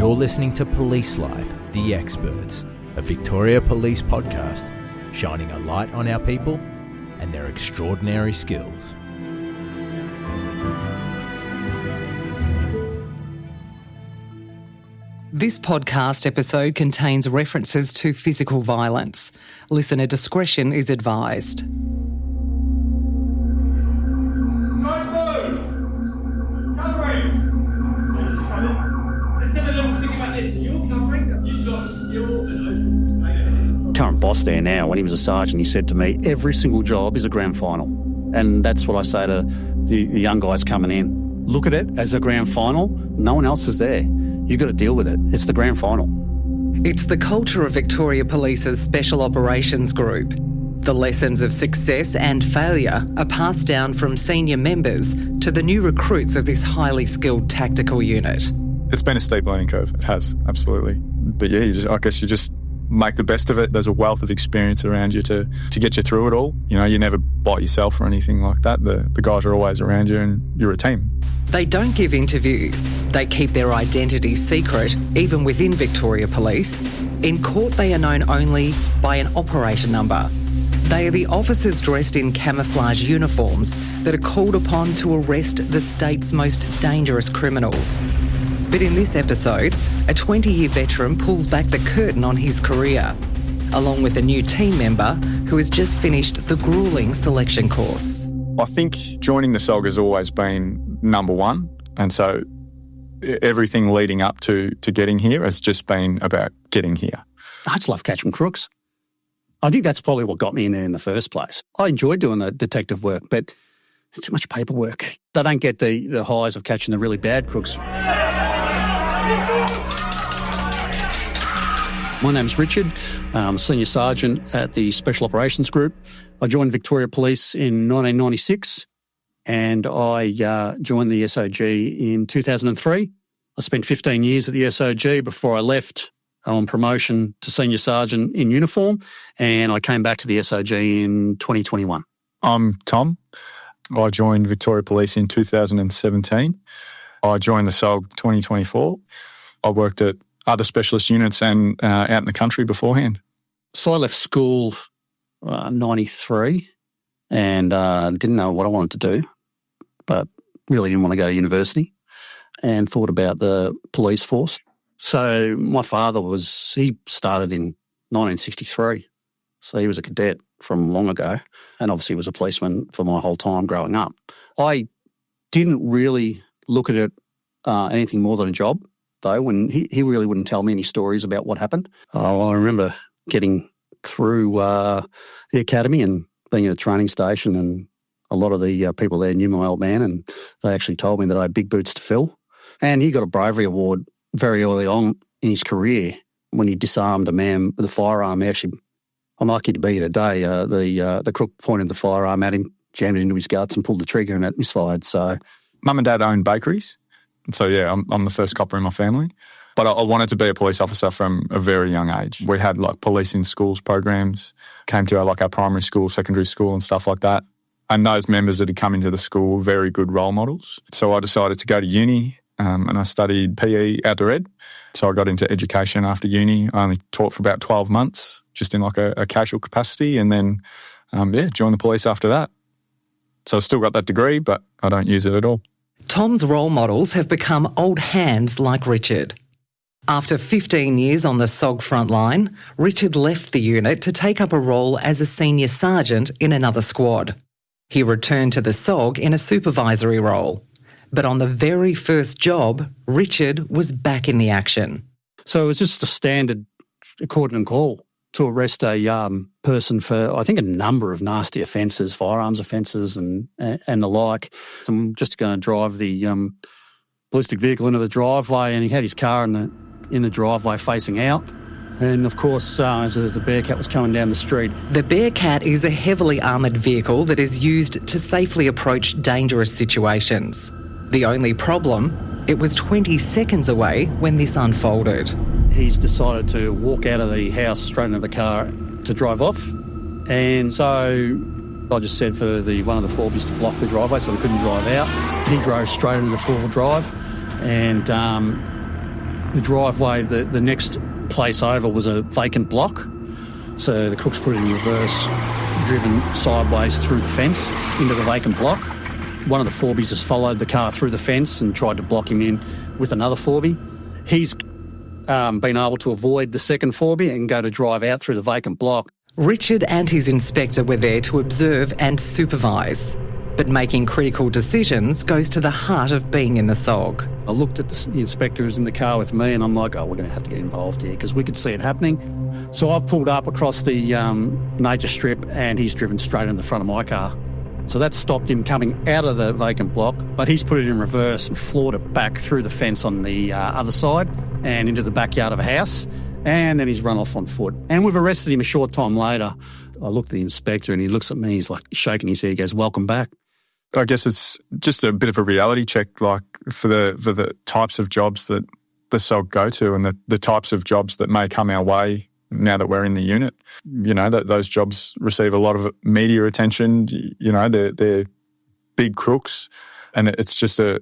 You're listening to Police Life, The Experts, a Victoria Police podcast shining a light on our people and their extraordinary skills. This podcast episode contains references to physical violence. Listener discretion is advised. Current boss there now, when he was a sergeant, he said to me, every single job is a grand final. And that's what I say to the young guys coming in. Look at it as a grand final. No one else is there. You've got to deal with it. It's the grand final. It's the culture of Victoria Police's Special Operations Group. The lessons of success and failure are passed down from senior members to the new recruits of this highly skilled tactical unit. It's been a steep learning curve. It has, absolutely. But yeah, I guess you just make the best of it. There's a wealth of experience around you to get you through it all. You know, you never bite yourself or anything like that. The guys are always around you and you're a team. They don't give interviews. They keep their identity secret, even within Victoria Police. In court, they are known only by an operator number. They are the officers dressed in camouflage uniforms that are called upon to arrest the state's most dangerous criminals. But in this episode, a 20-year veteran pulls back the curtain on his career, along with a new team member who has just finished the gruelling selection course. I think joining the SOG has always been number one. And so everything leading up to getting here has just been about getting here. I just love catching crooks. I think that's probably what got me in there in the first place. I enjoyed doing the detective work, but it's too much paperwork. They don't get the highs of catching the really bad crooks. My name's Richard. I'm Senior Sergeant at the Special Operations Group. I joined Victoria Police in 1996 and I joined the SOG in 2003. I spent 15 years at the SOG before I left on promotion to Senior Sergeant in uniform, and I came back to the SOG in 2021. I'm Tom. I joined Victoria Police in 2017. I joined the SOG 2024. I worked at other specialist units and out in the country beforehand. So I left school 93 and didn't know what I wanted to do, but really didn't want to go to university and thought about the police force. So my father he started in 1963, so he was a cadet from long ago and obviously was a policeman for my whole time growing up. I didn't really look at it anything more than a job, though, when he really wouldn't tell me any stories about what happened. I remember getting through the academy and being at a training station, and a lot of the people there knew my old man, and they actually told me that I had big boots to fill. And he got a bravery award very early on in his career when he disarmed a man with a firearm. Actually, I'm lucky to be here today. The crook pointed the firearm at him, jammed it into his guts and pulled the trigger, and it misfired. So, Mum and Dad owned bakeries. So, yeah, I'm the first copper in my family. But I wanted to be a police officer from a very young age. We had police in schools programs, came to our primary school, secondary school and stuff like that. And those members that had come into the school were very good role models. So I decided to go to uni and I studied PE outdoor ed. So I got into education after uni. I only taught for about 12 months, just in a casual capacity, and then, joined the police after that. So I've still got that degree, but I don't use it at all. Tom's role models have become old hands like Richard. After 15 years on the SOG frontline, Richard left the unit to take up a role as a senior sergeant in another squad. He returned to the SOG in a supervisory role. But on the very first job, Richard was back in the action. So it was just a standard cordon call to arrest a person for, I think, a number of nasty offences, firearms offences and the like. So I'm just going to drive the ballistic vehicle into the driveway, and he had his car in the driveway facing out. And, of course, as the Bearcat was coming down the street. The Bearcat is a heavily armoured vehicle that is used to safely approach dangerous situations. The only problem, it was 20 seconds away when this unfolded. He's decided to walk out of the house straight into the car to drive off. And so I just said for one of the forebies to block the driveway so they couldn't drive out. He drove straight into the four-wheel drive and The driveway, the next place over was a vacant block. So the crooks put it in reverse, driven sideways through the fence into the vacant block. One of the Forbies has followed the car through the fence and tried to block him in with another Forbie. He's been able to avoid the second Forbie and go to drive out through the vacant block. Richard and his inspector were there to observe and supervise. But making critical decisions goes to the heart of being in the SOG. I looked at the inspector who's in the car with me and I'm like, oh, we're going to have to get involved here because we could see it happening. So I've pulled up across the major strip and he's driven straight in the front of my car. So that stopped him coming out of the vacant block, but he's put it in reverse and floored it back through the fence on the other side and into the backyard of a house. And then he's run off on foot. And we've arrested him a short time later. I looked at the inspector and he looks at me, he's like shaking his head, he goes, welcome back. I guess it's just a bit of a reality check, like for the types of jobs that the SOG go to and the types of jobs that may come our way now that we're in the unit. You know, those jobs receive a lot of media attention. You know, they're big crooks. And it's just a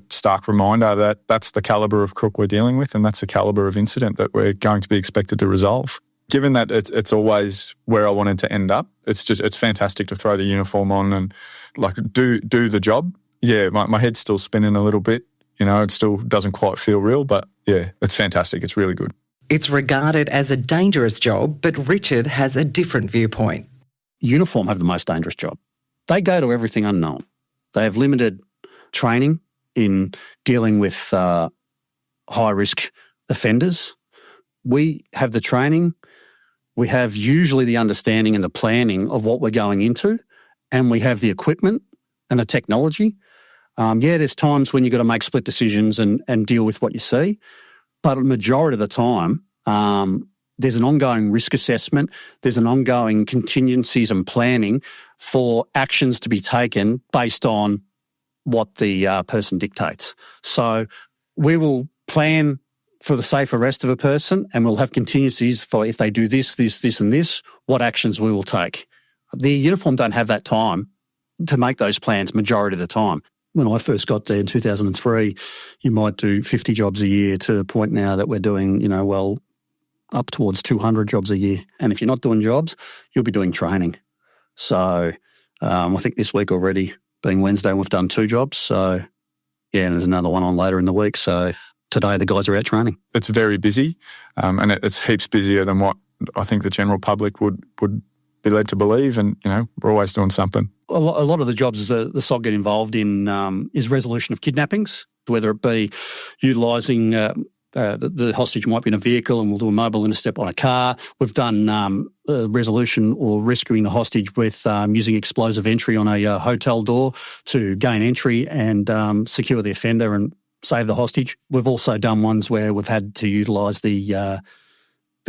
stark reminder that that's the calibre of crook we're dealing with and that's the calibre of incident that we're going to be expected to resolve. Given that it's always where I wanted to end up, it's fantastic to throw the uniform on and like do the job. Yeah, my head's still spinning a little bit. You know, it still doesn't quite feel real, but yeah, it's fantastic. It's really good. It's regarded as a dangerous job, but Richard has a different viewpoint. Uniform have the most dangerous job. They go to everything unknown. They have limited training in dealing with high-risk offenders. We have the training. We have usually the understanding and the planning of what we're going into, and we have the equipment and the technology. There's times when you've got to make split decisions and deal with what you see, but a majority of the time, there's an ongoing risk assessment. There's an ongoing contingencies and planning for actions to be taken based on what the person dictates. So we will plan for the safe arrest of a person and we'll have contingencies for if they do this, and this, what actions we will take. The uniform don't have that time to make those plans majority of the time. When I first got there in 2003, you might do 50 jobs a year to the point now that we're doing, up towards 200 jobs a year. And if you're not doing jobs, you'll be doing training. So I think this week already, being Wednesday, we've done 2 jobs. So, yeah, and there's another one on later in the week. So today the guys are out training. It's very busy and it's heaps busier than what I think the general public would be led to believe. And, we're always doing something. A lot of the jobs the SOG get involved in is resolution of kidnappings, whether it be utilising the hostage might be in a vehicle and we'll do a mobile intercept on a car. We've done resolution or rescuing the hostage with using explosive entry on a hotel door to gain entry and secure the offender and save the hostage. We've also done ones where we've had to utilise the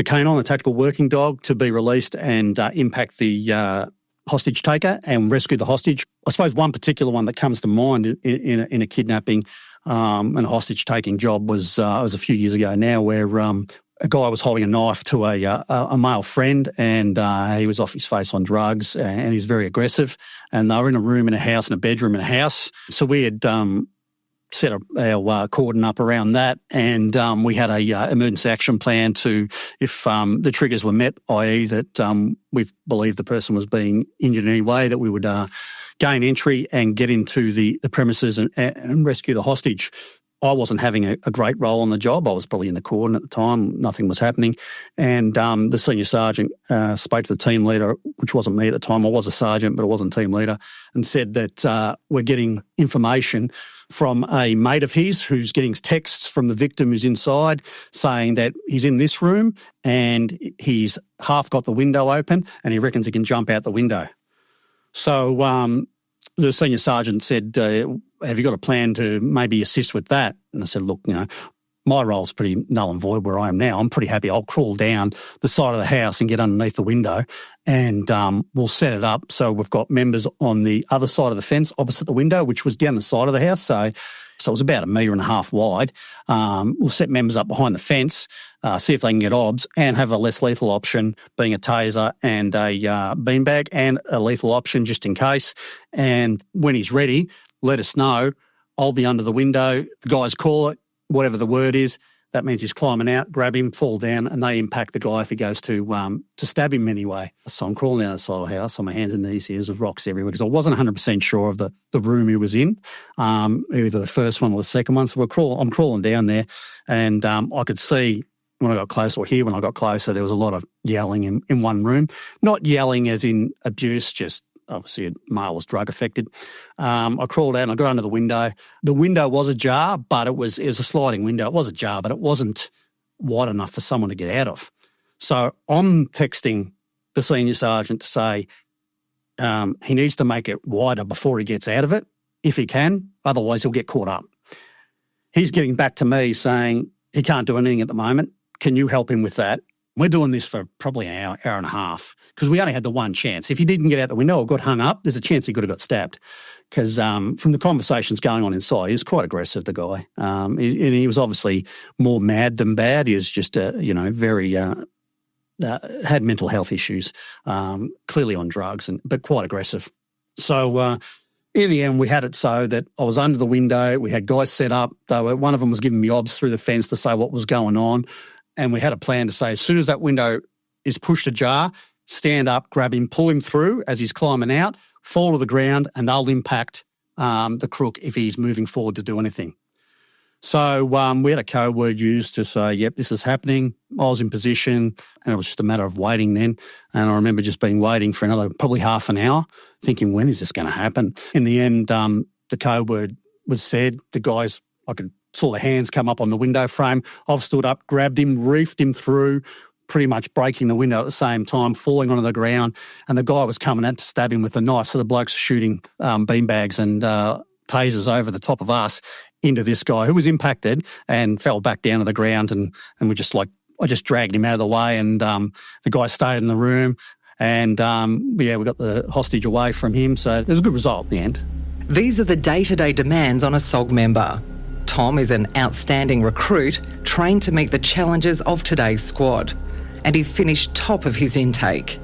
canine, the tactical working dog, to be released and impact the hostage taker and rescue the hostage. I suppose one particular one that comes to mind in a kidnapping and a hostage taking job was a few years ago now, where a guy was holding a knife to a male friend and he was off his face on drugs and he was very aggressive, and they were in a room in a house, in a bedroom in a house. So we had set our cordon up around that, and we had a emergency action plan to, if the triggers were met, i.e. that we believed the person was being injured in any way, that we would gain entry and get into the premises and rescue the hostage. I wasn't having a great role on the job. I was probably in the cordon at the time. Nothing was happening. And the senior sergeant spoke to the team leader, which wasn't me at the time. I was a sergeant, but I wasn't team leader, and said that we're getting information from a mate of his who's getting texts from the victim who's inside saying that he's in this room and he's half got the window open and he reckons he can jump out the window. So the senior sergeant said, have you got a plan to maybe assist with that? And I said, look, my role's pretty null and void where I am now. I'm pretty happy. I'll crawl down the side of the house and get underneath the window and we'll set it up so we've got members on the other side of the fence opposite the window, which was down the side of the house. So it was about 1.5 meters wide. We'll set members up behind the fence, see if they can get obs, and have a less lethal option being a taser and a beanbag, and a lethal option just in case. And when he's ready, let us know. I'll be under the window. The guys call it, whatever the word is. That means he's climbing out, grab him, fall down, and they impact the guy if he goes to stab him anyway. So I'm crawling down the side of the house on my hands and knees here with rocks everywhere because I wasn't 100% sure of the room he was in, either the first one or the second one. So I'm crawling down there, and I could see when I got closer, or hear when I got closer, there was a lot of yelling in one room. Not yelling as in abuse, just obviously a male was drug affected. I crawled out and I got under the window. The window was ajar, but it was a sliding window. It was ajar, but it wasn't wide enough for someone to get out of. So I'm texting the senior sergeant to say he needs to make it wider before he gets out of it, if he can. Otherwise, he'll get caught up. He's getting back to me saying he can't do anything at the moment. Can you help him with that? We're doing this for probably an hour and a half because we only had the one chance. If he didn't get out the window or got hung up, there's a chance he could have got stabbed because from the conversations going on inside, he was quite aggressive, the guy. And he was obviously more mad than bad. He was just, very had mental health issues, clearly on drugs, but quite aggressive. So in the end, we had it so that I was under the window. We had guys set up. One of them was giving me obs through the fence to say what was going on. And we had a plan to say, as soon as that window is pushed ajar, stand up, grab him, pull him through as he's climbing out, fall to the ground, and they'll impact the crook if he's moving forward to do anything. So we had a code word used to say, yep, this is happening. I was in position, and it was just a matter of waiting then. And I remember just waiting for another probably half an hour, thinking, when is this going to happen? In the end, the code word was said. The guys, saw the hands come up on the window frame. I've stood up, grabbed him, reefed him through, pretty much breaking the window at the same time, falling onto the ground. And the guy was coming out to stab him with a knife. So the bloke's shooting beanbags and tasers over the top of us into this guy who was impacted and fell back down to the ground. And we just I just dragged him out of the way, and the guy stayed in the room. And we got the hostage away from him. So it was a good result at the end. These are the day-to-day demands on a SOG member. Tom is an outstanding recruit trained to meet the challenges of today's squad, and he finished top of his intake.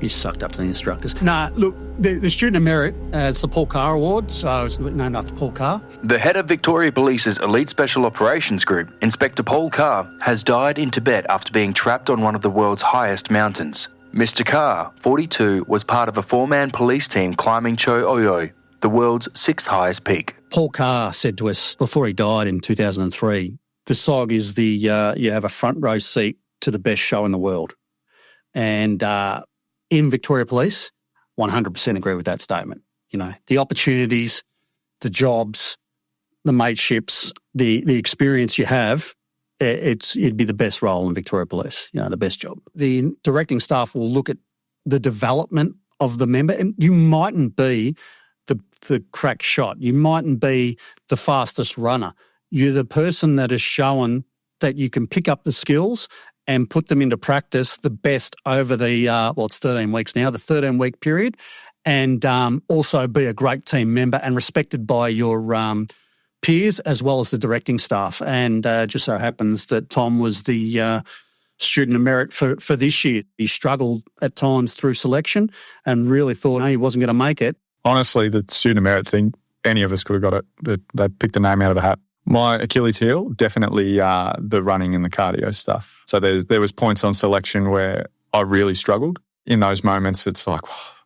He sucked up to the instructors. No, look, the Student of Merit is the Paul Carr Award, so it's named after Paul Carr. The head of Victoria Police's Elite Special Operations Group, Inspector Paul Carr, has died in Tibet after being trapped on one of the world's highest mountains. Mr. Carr, 42, was part of a 4-man police team climbing Cho Oyo, the world's 6th highest peak. Paul Carr said to us before he died in 2003, the SOG is you have a front row seat to the best show in the world. And in Victoria Police, 100% agree with that statement. The opportunities, the jobs, the mateships, the experience you have, it'd be the best role in Victoria Police, the best job. The directing staff will look at the development of the member, and you mightn't be the crack shot. You mightn't be the fastest runner. You're the person that has shown that you can pick up the skills and put them into practice the best over the, it's 13 weeks now, the 13-week period, and also be a great team member and respected by your peers as well as the directing staff. And just so happens that Tom was the Student of Merit for this year. He struggled at times through selection and really thought he wasn't going to make it. Honestly, the Student of Merit thing, any of us could have got it. They picked a name out of a hat. My Achilles heel, definitely the running and the cardio stuff. So there was points on selection where I really struggled. In those moments, it's like,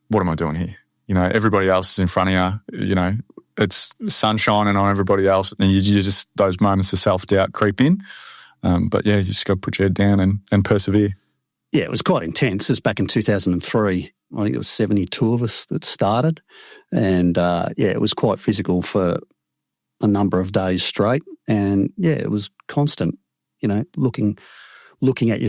what am I doing here? Everybody else is in front of you. It's sun shining on everybody else, and you just, those moments of self-doubt creep in. But yeah, you just got to put your head down and persevere. Yeah, it was quite intense. It was back in 2003. I think it was 72 of us that started. And it was quite physical for a number of days straight. And it was constant, looking at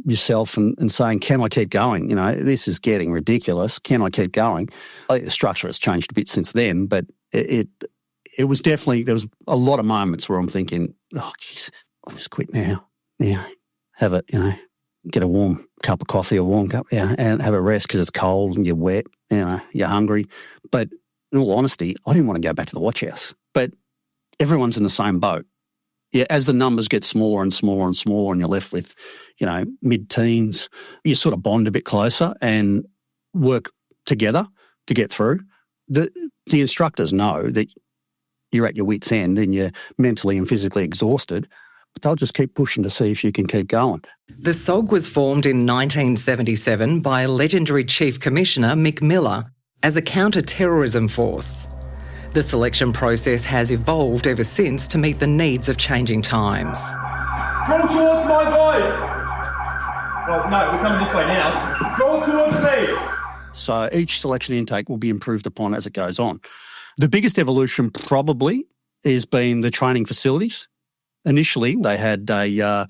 yourself and saying, can I keep going? This is getting ridiculous. Can I keep going? I think the structure has changed a bit since then, but it was definitely, there was a lot of moments where I'm thinking, oh, geez, I'll just quit now. Yeah, have it, get a warm cup of coffee, a warm cup, and have a rest because it's cold and you're wet, you're hungry. But in all honesty, I didn't want to go back to the watch house. But everyone's in the same boat. Yeah, as the numbers get smaller and smaller and smaller and you're left with, mid-teens, you sort of bond a bit closer and work together to get through. The instructors know that you're at your wits' end and you're mentally and physically exhausted, but they'll just keep pushing to see if you can keep going. The SOG was formed in 1977 by legendary Chief Commissioner Mick Miller as a counter-terrorism force. The selection process has evolved ever since to meet the needs of changing times. Draw towards my voice! Well, no, we're coming this way now. Draw towards me! So each selection intake will be improved upon as it goes on. The biggest evolution probably has been the training facilities. Initially, they had a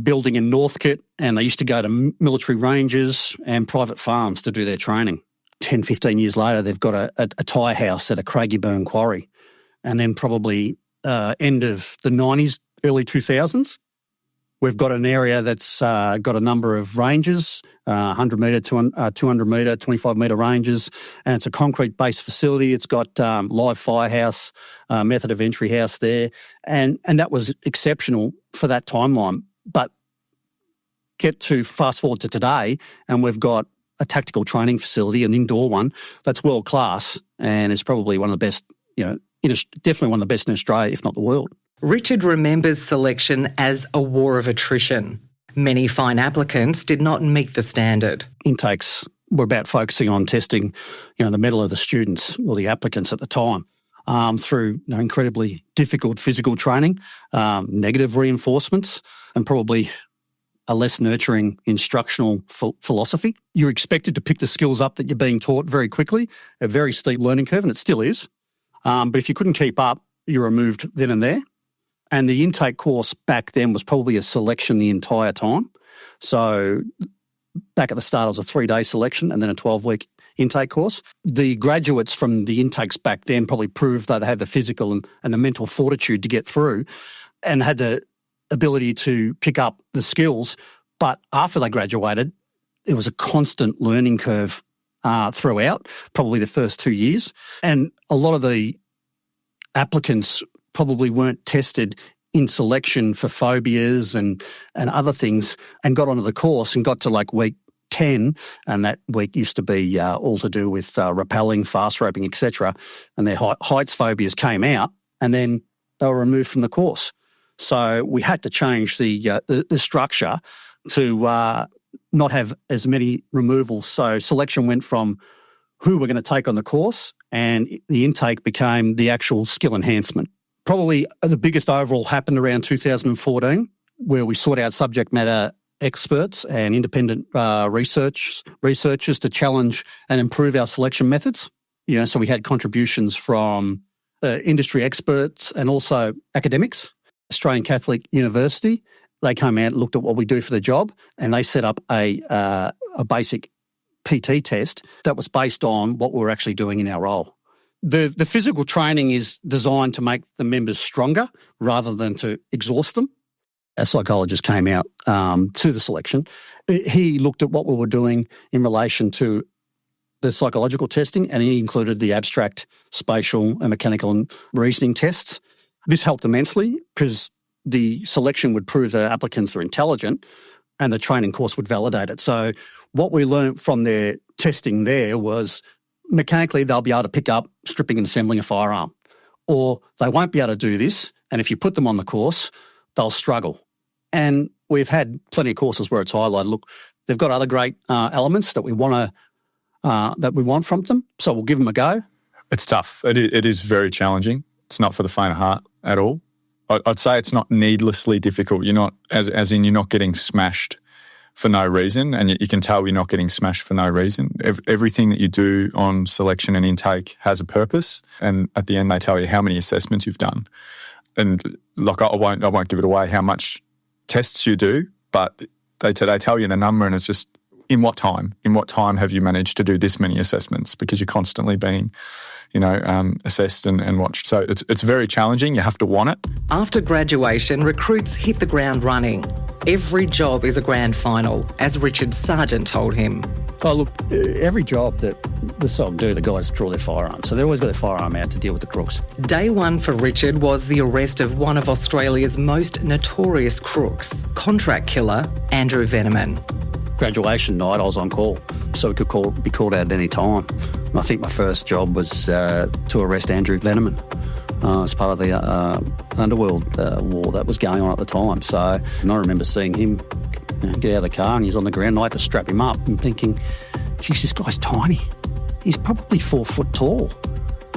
building in Northcote, and they used to go to military ranges and private farms to do their training. 10, 15 years later, they've got a tyre house at a Craigieburn quarry. And then probably end of the 90s, early 2000s, we've got an area that's got a number of ranges, 100 metre, 200 metre, 25 metre ranges, and it's a concrete-based facility. It's got live firehouse, method of entry house there, and that was exceptional for that timeline. But get to fast forward to today, and we've got a tactical training facility, an indoor one, that's world-class, and is probably one of the best, definitely one of the best in Australia, if not the world. Richard remembers selection as a war of attrition. Many fine applicants did not meet the standard. Intakes were about focusing on testing, the mettle of the students or the applicants at the time through incredibly difficult physical training, negative reinforcements, and probably a less nurturing instructional philosophy. You're expected to pick the skills up that you're being taught very quickly, a very steep learning curve, and it still is. But if you couldn't keep up, you were removed then and there. And the intake course back then was probably a selection the entire time. So back at the start, it was a 3-day selection and then a 12-week intake course. The graduates from the intakes back then probably proved that they had the physical and the mental fortitude to get through and had the ability to pick up the skills. But after they graduated, it was a constant learning curve throughout, probably the first 2 years. And a lot of the applicants probably weren't tested in selection for phobias and other things and got onto the course and got to like week 10, and that week used to be all to do with rappelling, fast roping, etc. And their heights phobias came out and then they were removed from the course. So we had to change the structure to not have as many removals. So selection went from who we're going to take on the course, and the intake became the actual skill enhancement. Probably the biggest overall happened around 2014, where we sought out subject matter experts and independent researchers to challenge and improve our selection methods. So we had contributions from industry experts and also academics. Australian Catholic University, they came out and looked at what we do for the job, and they set up a basic PT test that was based on what we were actually doing in our role. The physical training is designed to make the members stronger rather than to exhaust them. A psychologist came out to the selection. He looked at what we were doing in relation to the psychological testing, and he included the abstract, spatial and mechanical and reasoning tests. This helped immensely because the selection would prove that applicants are intelligent and the training course would validate it. So what we learned from their testing there was mechanically they'll be able to pick up stripping and assembling a firearm, or they won't be able to do this, and if you put them on the course, they'll struggle. And we've had plenty of courses where it's highlighted, look, they've got other great elements that we want from them, so we'll give them a go. It's tough. It is very challenging. It's not for the faint of heart at all. I'd say it's not needlessly difficult. You're not, as in you're not getting smashed for no reason, and you can tell you're not getting smashed for no reason. Everything that you do on selection and intake has a purpose, and at the end they tell you how many assessments you've done. And like I won't give it away how much tests you do, but they tell you the number, and it's just in what time have you managed to do this many assessments, because you're constantly being assessed and watched. So it's very challenging. You have to want it. After graduation, recruits hit the ground running. Every job is a grand final, as Richard Sargent told him. Oh, look, every job that the SOG do, the guys draw their firearm. So they've always got their firearm out to deal with the crooks. Day one for Richard was the arrest of one of Australia's most notorious crooks, contract killer Andrew Veneman. Graduation night, I was on call, so we could be called out at any time. I think my first job was to arrest Andrew Veneman. as part of the underworld war that was going on at the time. So I remember seeing him get out of the car and he's on the ground and I had to strap him up and thinking, geez, this guy's tiny. He's probably 4 foot tall.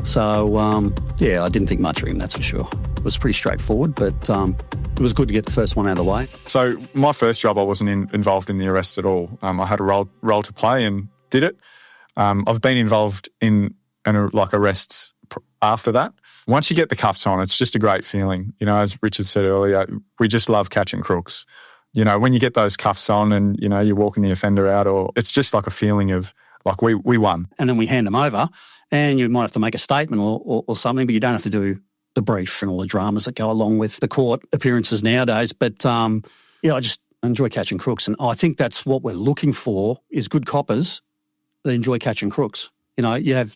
So, I didn't think much of him, that's for sure. It was pretty straightforward, but it was good to get the first one out of the way. So my first job, I wasn't involved in the arrest at all. I had a role to play and did it. I've been involved in arrests after that. Once you get the cuffs on, it's just a great feeling. You know, as Richard said earlier, we just love catching crooks. You know, when you get those cuffs on and, you know, you're walking the offender out, or it's just like a feeling of like we won. And then we hand them over and you might have to make a statement or something, but you don't have to do the brief and all the dramas that go along with the court appearances nowadays. But, I just enjoy catching crooks. And I think that's what we're looking for is good coppers that enjoy catching crooks. You know, you have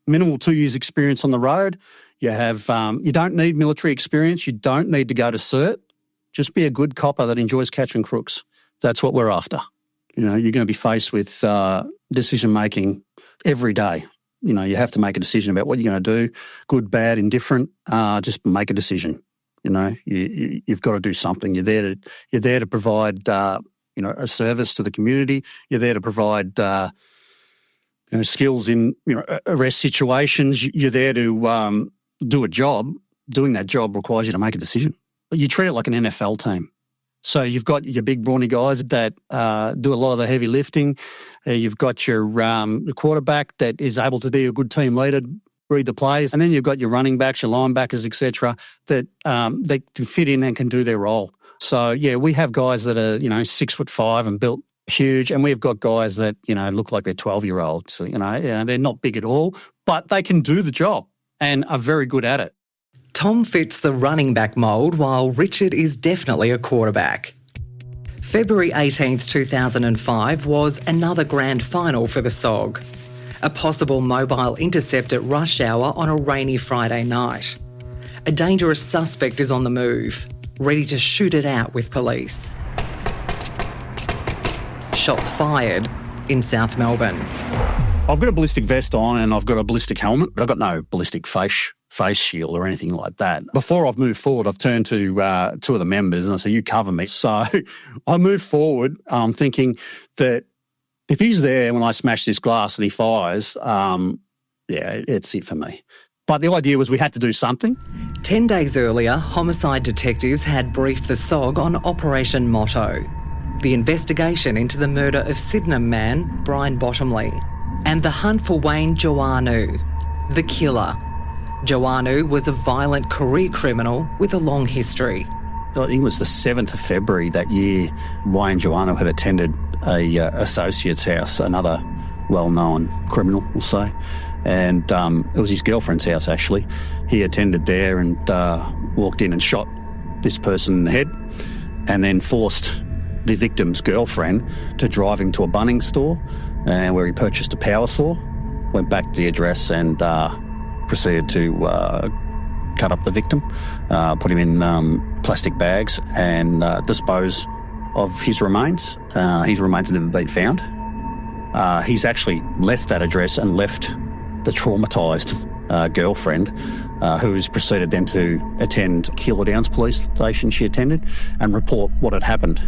minimal 2 years experience on the road. You have, you don't need military experience. You don't need to go to cert. Just be a good copper that enjoys catching crooks. That's what we're after. You know, you're going to be faced with decision-making every day. You know, you have to make a decision about what you're going to do, good, bad, indifferent. Just make a decision. You know, you've got to do something. You're there to provide, a service to the community. You're there to provide, skills in arrest situations. You're there to do a job. Doing that job requires you to make a decision. You treat it like an NFL team. So you've got your big brawny guys that do a lot of the heavy lifting. You've got your quarterback that is able to be a good team leader, read the plays, and then you've got your running backs, your linebackers, etc., that they can fit in and can do their role. So yeah, we have guys that are 6'5" and built huge, and we've got guys that look like they're 12-year-olds. So, they're not big at all, but they can do the job and are very good at it. Tom fits the running back mould, while Richard is definitely a quarterback. February 18th, 2005 was another grand final for the SOG. A possible mobile intercept at rush hour on a rainy Friday night. A dangerous suspect is on the move, ready to shoot it out with police. Shots fired in South Melbourne. I've got a ballistic vest on and I've got a ballistic helmet, but I've got no ballistic face shield or anything like that. Before I've moved forward, I've turned to two of the members and I said, you cover me. So I moved forward thinking that if he's there when I smash this glass and he fires, it's it for me. But the idea was we had to do something. 10 days earlier, homicide detectives had briefed the SOG on Operation Motto, the investigation into the murder of Sydenham man Brian Bottomley, and the hunt for Wayne Joannou, the killer. Joannou was a violent career criminal with a long history. I think it was the 7th of February that year, Wayne Joannou had attended a associate's house, another well-known criminal, we'll say. And it was his girlfriend's house, actually. He attended there and walked in and shot this person in the head and then forced the victim's girlfriend to drive him to a Bunnings store where he purchased a power saw, went back to the address and proceeded to cut up the victim, put him in plastic bags and dispose of his remains. His remains have never been found. He's actually left that address and left the traumatised girlfriend, who has proceeded then to attend Keilor Downs police station she attended and report what had happened.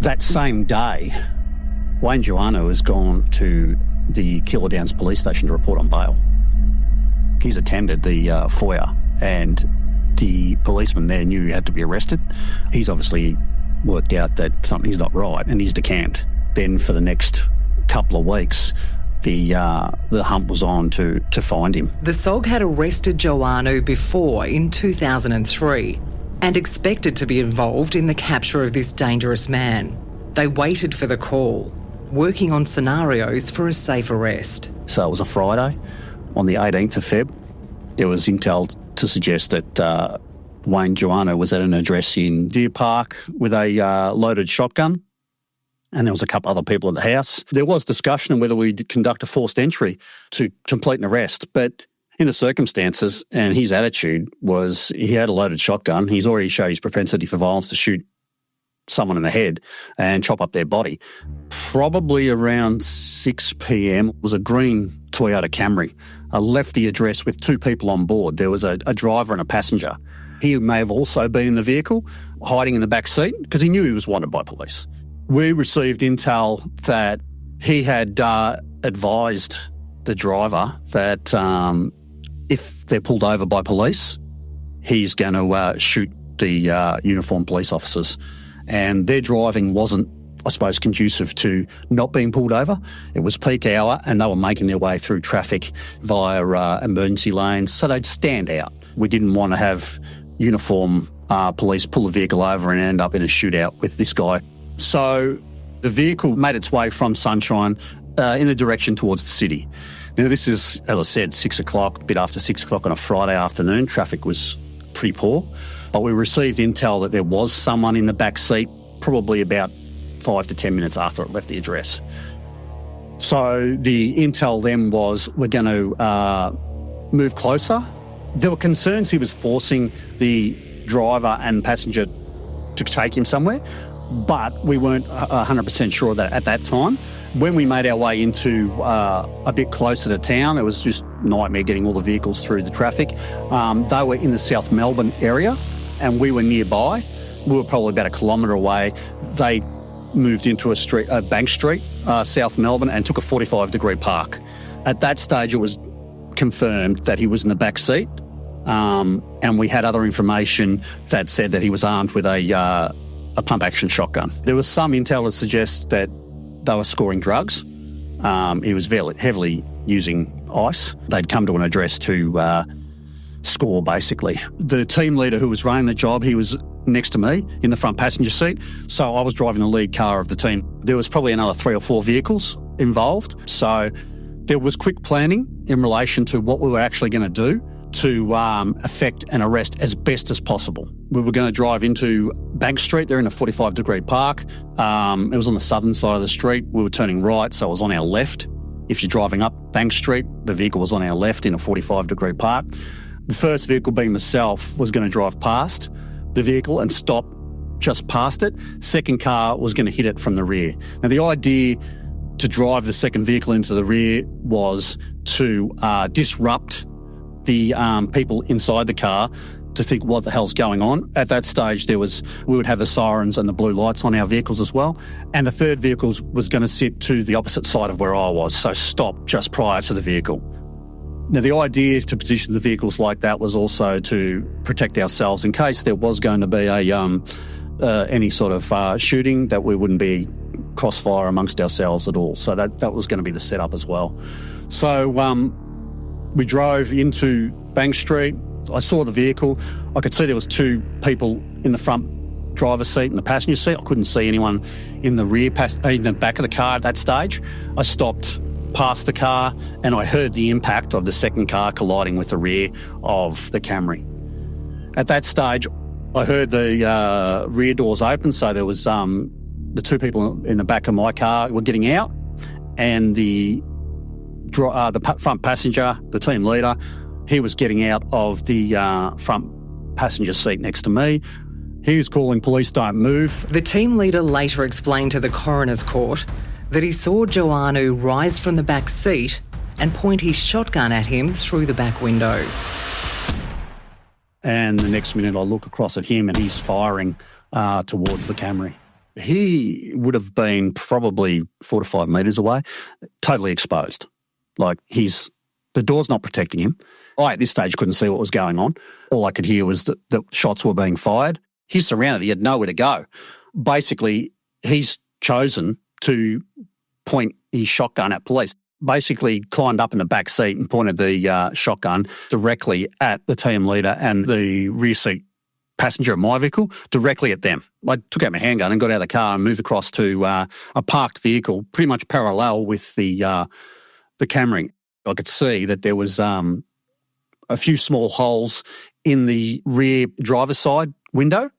That same day, Wayne Joannou has gone to the Keilor Downs police station to report on bail. He's attended the foyer and the policeman there knew he had to be arrested. He's obviously worked out that something's not right and he's decamped. Then for the next couple of weeks, the hunt was on to find him. The SOG had arrested Joannou before in 2003 and expected to be involved in the capture of this dangerous man. They waited for the call, working on scenarios for a safe arrest. So it was a Friday. On the 18th of Feb, there was intel to suggest that Wayne Joannou was at an address in Deer Park with a loaded shotgun, and there was a couple other people at the house. There was discussion on whether we'd conduct a forced entry to complete an arrest, but in the circumstances and his attitude was he had a loaded shotgun. He's already showed his propensity for violence to shoot someone in the head and chop up their body. Probably around 6 p.m. was a green Toyota Camry left the address with 2 people on board. There was a driver and a passenger. He may have also been in the vehicle, hiding in the back seat, because he knew he was wanted by police. We received intel that he had advised the driver that if they're pulled over by police, he's going to shoot the uniformed police officers. And their driving wasn't, I suppose, conducive to not being pulled over. It was peak hour and they were making their way through traffic via emergency lanes, so they'd stand out. We didn't want to have uniformed police pull a vehicle over and end up in a shootout with this guy. So the vehicle made its way from Sunshine in a direction towards the city. Now, this is, as I said, 6 o'clock, a bit after 6 o'clock on a Friday afternoon. Traffic was pretty poor, but we received intel that there was someone in the back seat probably about 5 to 10 minutes after it left the address. So the intel then was, we're going to move closer. There were concerns he was forcing the driver and passenger to take him somewhere, but we weren't 100% sure of that at that time. When we made our way into a bit closer to town, it was just nightmare getting all the vehicles through the traffic. They were in the South Melbourne area and we were nearby. We were probably about a kilometre away. They moved into a Bank Street, South Melbourne, and took a 45-degree park. At that stage, it was confirmed that he was in the back seat, and we had other information that said that he was armed with a pump-action shotgun. There was some intel to suggest that they were scoring drugs. He was heavily using ice. They'd come to an address to score, basically. The team leader who was running the job, he was next to me in the front passenger seat, so I was driving the lead car of the team. There was probably another 3 or 4 vehicles involved, so there was quick planning in relation to what we were actually going to do to effect an arrest as best as possible. We were going to drive into Bank Street. They're in a 45-degree park. It was on the southern side of the street. We were turning right, so it was on our left. If you're driving up Bank Street, the vehicle was on our left in a 45-degree park. The first vehicle, being myself, was going to drive past the vehicle and stop just past it. Second car was going to hit it from the rear. Now, the idea to drive the second vehicle into the rear was to disrupt the people inside the car to think, what the hell's going on? At that stage, we would have the sirens and the blue lights on our vehicles as well. And the third vehicle was going to sit to the opposite side of where I was, so stop just prior to the vehicle. Now, the idea to position the vehicles like that was also to protect ourselves in case there was going to be any sort of shooting, that we wouldn't be crossfire amongst ourselves at all. So that was going to be the setup as well. So we drove into Bank Street. I saw the vehicle. I could see there was 2 people in the front driver's seat and the passenger seat. I couldn't see anyone in the in the back of the car at that stage. I stopped past the car and I heard the impact of the second car colliding with the rear of the Camry. At that stage, I heard the rear doors open, so there was the 2 people in the back of my car were getting out, and the front passenger, the team leader, he was getting out of the front passenger seat next to me. He was calling, "Police, don't move." The team leader later explained to the coroner's court that he saw Joannou rise from the back seat and point his shotgun at him through the back window. And the next minute I look across at him and he's firing towards the Camry. He would have been probably 4 to 5 metres away, totally exposed. Like, the door's not protecting him. I, at this stage, couldn't see what was going on. All I could hear was that the shots were being fired. He's surrounded. He had nowhere to go. Basically, he's chosen to point his shotgun at police. Basically climbed up in the back seat and pointed the shotgun directly at the team leader and the rear seat passenger of my vehicle, directly at them. I took out my handgun and got out of the car and moved across to a parked vehicle, pretty much parallel with the Camry. I could see that there was a few small holes in the rear driver's side window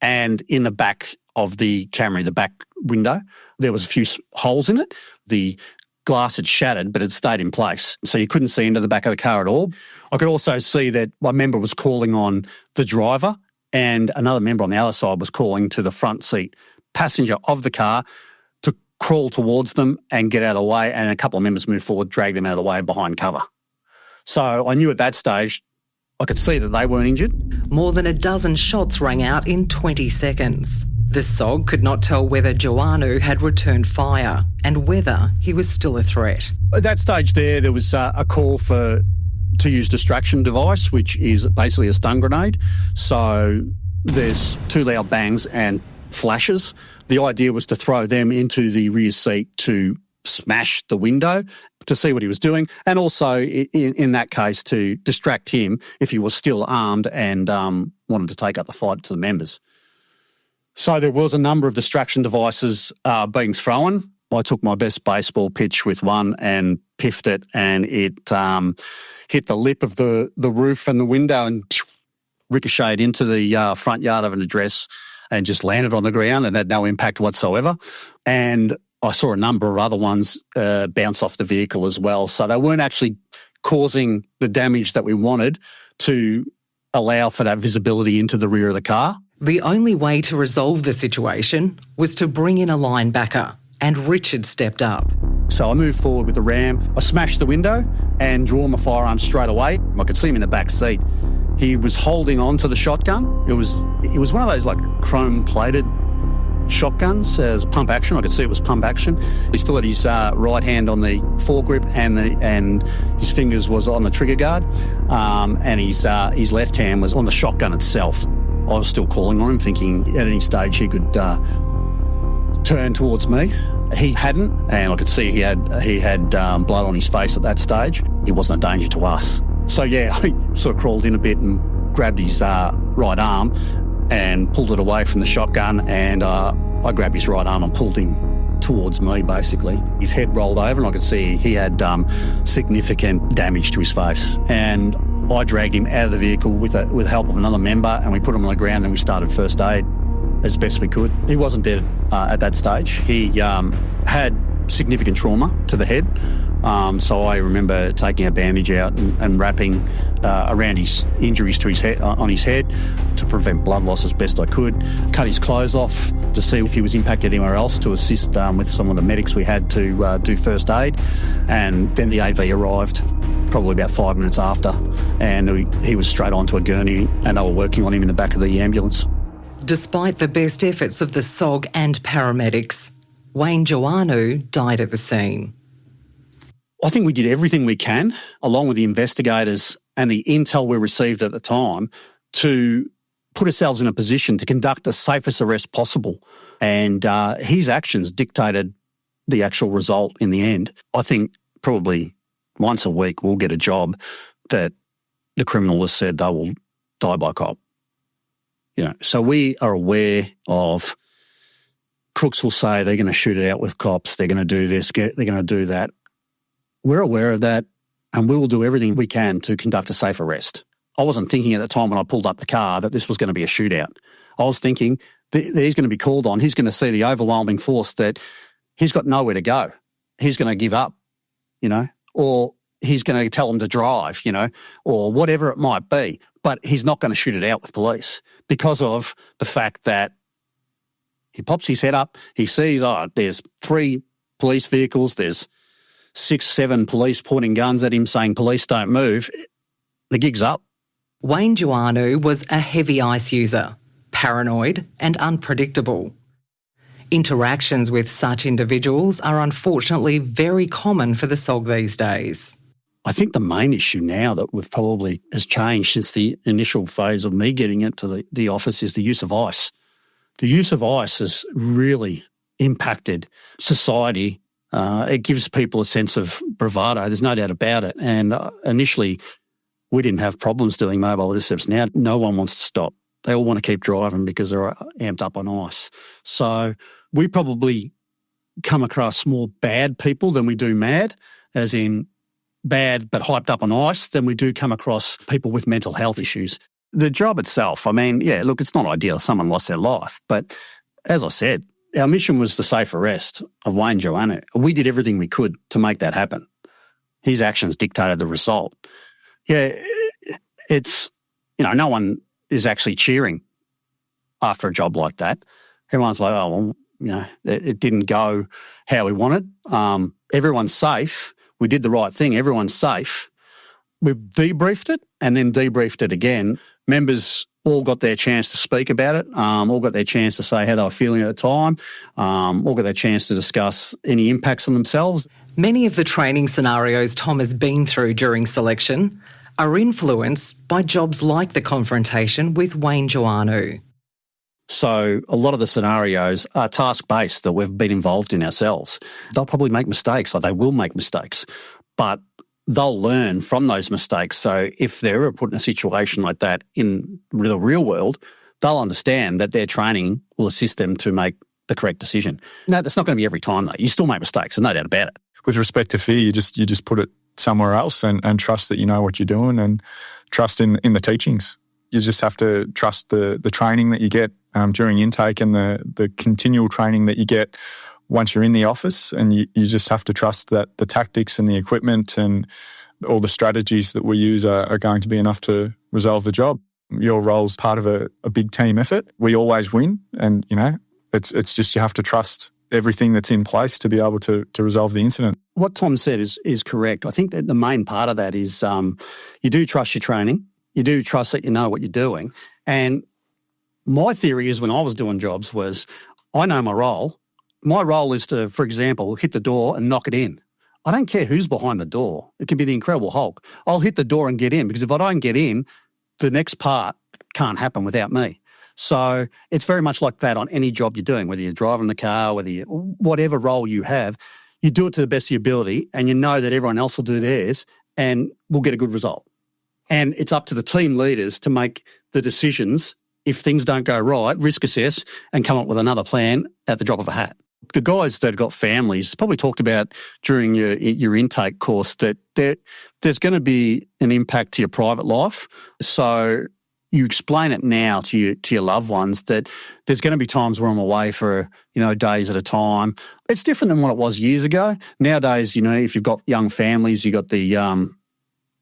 and in the back of the Camry, the back window. There was a few holes in it. The glass had shattered, but it stayed in place. So you couldn't see into the back of the car at all. I could also see that my member was calling on the driver and another member on the other side was calling to the front seat passenger of the car to crawl towards them and get out of the way, and a couple of members moved forward, dragged them out of the way behind cover. So I knew at that stage I could see that they weren't injured. More than a dozen shots rang out in 20 seconds. The SOG could not tell whether Joannou had returned fire and whether he was still a threat. At that stage there was a call to use distraction device, which is basically a stun grenade. So there's 2 loud bangs and flashes. The idea was to throw them into the rear seat to smash the window to see what he was doing, and also in that case to distract him if he was still armed and wanted to take up the fight to the members. So there was a number of distraction devices being thrown. I took my best baseball pitch with one and piffed it, and it hit the lip of the roof and the window and ricocheted into the front yard of an address and just landed on the ground and had no impact whatsoever. And I saw a number of other ones bounce off the vehicle as well. So they weren't actually causing the damage that we wanted to allow for that visibility into the rear of the car. The only way to resolve the situation was to bring in a linebacker, and Richard stepped up. So I moved forward with the ram. I smashed the window and drew my firearm straight away. I could see him in the back seat. He was holding on to the shotgun. It was one of those like chrome-plated shotguns as pump action. I could see it was pump action. He still had his right hand on the foregrip and his fingers was on the trigger guard, and his left hand was on the shotgun itself. I was still calling on him, thinking at any stage he could turn towards me. He hadn't, and I could see he had blood on his face at that stage. He wasn't a danger to us. So yeah, I sort of crawled in a bit and grabbed his right arm and pulled it away from the shotgun, and I grabbed his right arm and pulled him towards me, basically. His head rolled over and I could see he had significant damage to his face. And I dragged him out of the vehicle with the help of another member, and we put him on the ground and we started first aid as best we could. He wasn't dead at that stage. He had significant trauma to the head. So I remember taking a bandage out and wrapping around his injuries to his head, on his head to prevent blood loss as best I could. Cut his clothes off to see if he was impacted anywhere else to assist with some of the medics we had to do first aid. And then the AV arrived probably about 5 minutes after, and he was straight onto a gurney and they were working on him in the back of the ambulance. Despite the best efforts of the SOG and paramedics, Wayne Joannou died at the scene. I think we did everything we can, along with the investigators and the intel we received at the time, to put ourselves in a position to conduct the safest arrest possible. And his actions dictated the actual result in the end. I think probably once a week we'll get a job that the criminal has said they will die by cop. So we are aware of crooks will say they're going to shoot it out with cops, they're going to do this, they're going to do that. We're aware of that, and we will do everything we can to conduct a safe arrest. I wasn't thinking at the time when I pulled up the car that this was going to be a shootout. I was thinking that he's going to be called on. He's going to see the overwhelming force that he's got nowhere to go. He's going to give up, or he's going to tell them to drive, or whatever it might be. But he's not going to shoot it out with police because of the fact that he pops his head up, he sees, there's 3 police vehicles, there's 6, 7 police pointing guns at him saying, police don't move. The gig's up. Wayne Joannou was a heavy ice user, paranoid and unpredictable. Interactions with such individuals are unfortunately very common for the SOG these days. I think the main issue now that we've probably has changed since the initial phase of me getting into the office is the use of ice. The use of ice has really impacted society. It gives people a sense of bravado. There's no doubt about it. And initially, we didn't have problems doing mobile intercepts. Now, no one wants to stop. They all want to keep driving because they're amped up on ice. So we probably come across more bad people than we do mad, as in bad but hyped up on ice, than we do come across people with mental health issues. The job itself, it's not ideal. Someone lost their life. But as I said, our mission was the safe arrest of Wayne Joannou. We did everything we could to make that happen. His actions dictated the result. Yeah, it's, no one is actually cheering after a job like that. Everyone's like, it didn't go how we wanted. Everyone's safe. We did the right thing. Everyone's safe. we've debriefed it and then debriefed it again. Members all got their chance to speak about it, all got their chance to say how they were feeling at the time, all got their chance to discuss any impacts on themselves. Many of the training scenarios Tom has been through during selection are influenced by jobs like the confrontation with Wayne Joannou. So a lot of the scenarios are task-based that we've been involved in ourselves. They'll probably make mistakes, or they will make mistakes, but they'll learn from those mistakes. So if they're ever put in a situation like that in the real world, they'll understand that their training will assist them to make the correct decision. No, that's not going to be every time, though. You still make mistakes, there's no doubt about it. With respect to fear, you just put it somewhere else and trust that you know what you're doing and trust in the teachings. You just have to trust the training that you get during intake and the continual training that you get once you're in the office, and you just have to trust that the tactics and the equipment and all the strategies that we use are going to be enough to resolve the job. Your role's part of a big team effort. We always win, and it's just you have to trust everything that's in place to be able to resolve the incident. What Tom said is correct. I think that the main part of that is you do trust your training. You do trust that you know what you're doing. And my theory is when I was doing jobs was I know my role. My role is to, for example, hit the door and knock it in. I don't care who's behind the door. It could be the Incredible Hulk. I'll hit the door and get in, because if I don't get in, the next part can't happen without me. So it's very much like that on any job you're doing, whether you're driving the car, whatever role you have, you do it to the best of your ability and you know that everyone else will do theirs and we'll get a good result. And it's up to the team leaders to make the decisions if things don't go right, risk assess and come up with another plan at the drop of a hat. The guys that have got families probably talked about during your intake course that there's going to be an impact to your private life. So you explain it now to your loved ones that there's going to be times where I'm away for, days at a time. It's different than what it was years ago. Nowadays, if you've got young families, you've got the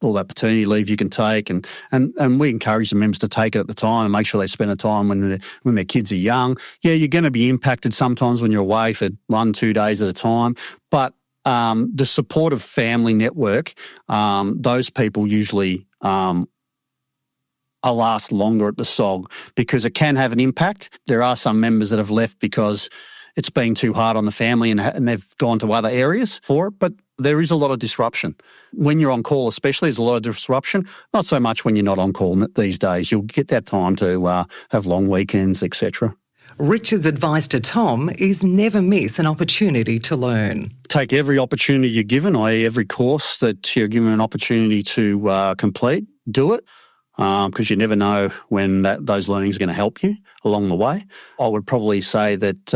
all that paternity leave you can take, and we encourage the members to take it at the time and make sure they spend the time when their kids are young. Yeah, you're going to be impacted sometimes when you're away for 1-2 days at a time, but the supportive family network, those people usually I'll last longer at the SOG because it can have an impact. There are some members that have left because it's been too hard on the family and they've gone to other areas for it, but there is a lot of disruption. When you're on call especially, there's a lot of disruption, not so much when you're not on call these days. You'll get that time to have long weekends, etc. Richard's advice to Tom is never miss an opportunity to learn. Take every opportunity you're given, i.e. every course that you're given an opportunity to complete, do it. Because you never know when those learnings are going to help you along the way. I would probably say that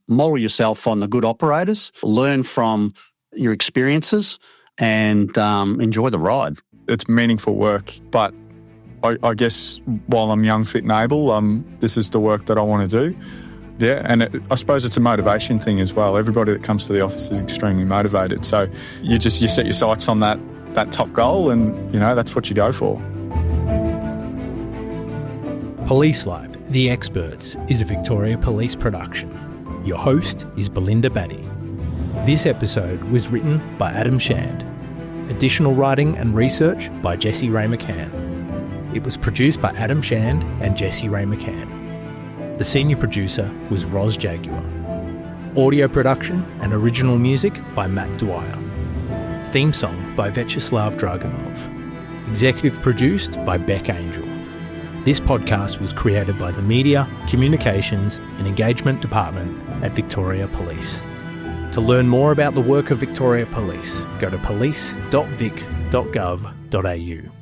model yourself on the good operators, learn from your experiences and enjoy the ride. It's meaningful work, but I guess while I'm young, fit and able, this is the work that I want to do. Yeah, and I suppose it's a motivation thing as well. Everybody that comes to the office is extremely motivated. So you set your sights on that top goal and, that's what you go for. Police Live, The Experts, is a Victoria Police production. Your host is Belinda Batty. This episode was written by Adam Shand. Additional writing and research by Jessie Ray McCann. It was produced by Adam Shand and Jessie Ray McCann. The senior producer was Roz Jaguar. Audio production and original music by Matt Dwyer. Theme song by Vyacheslav Dragunov. Executive produced by Beck Angel. This podcast was created by the Media, Communications and Engagement Department at Victoria Police. To learn more about the work of Victoria Police, go to police.vic.gov.au.